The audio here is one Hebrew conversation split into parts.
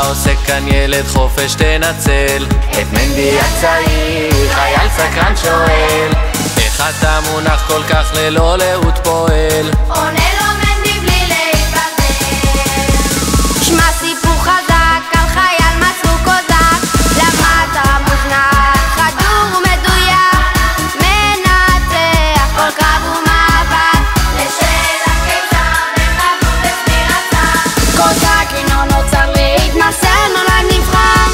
עושה כאן ילד חופש תנצל. את מנדי הצעיר חייל סקרן שואל, איך אתה מונח כל כך ללא לאות פועל? עונה לו מנדי בלי להתבלבל. שמע סיפור חזק על חייל מסרו קוזק, למטה מוזנח חדור ומדויק, מנצח כל קרב ומאבק, לשל הקיסר בכבוד ושמירתה. קוזק אינו נוצר להתמסר, נולד נבחר,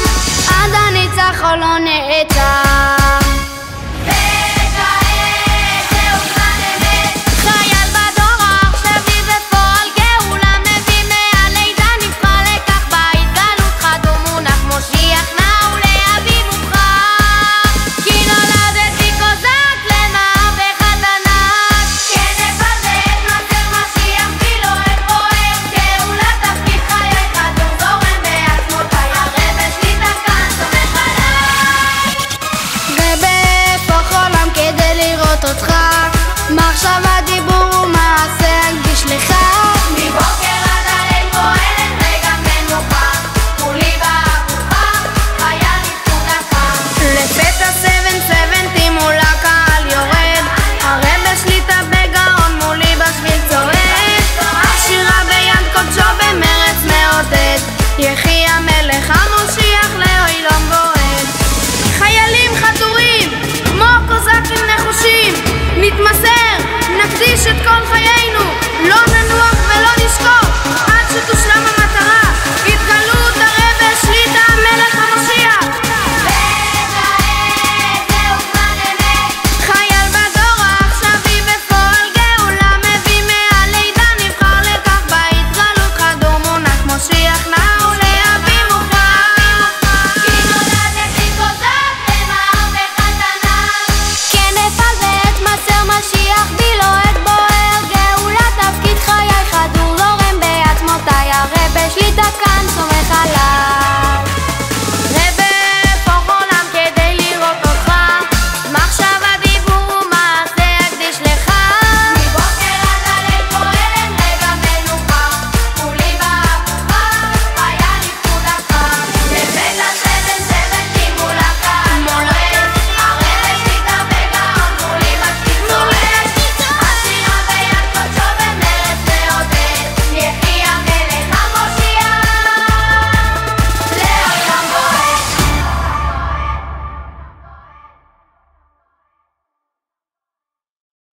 עד הניצחון לא נעצר. מחשבה, דיבור ומעשה אנגיש לך, מבוקר עד הליל פועלת וגם מנוחה, מולי בארוחה חייל נפקוד הקם. לפתע 770 מול הקהל יורד, הרי בשליטה בגאון מולי בשביל צועד, השירה ביד קודשו במרץ מעודד, יחי המלך המושיח לעולם ועד. חיילים חתורים כמו קוזקים נחושים, נתמסר, נקדיש את כל חיי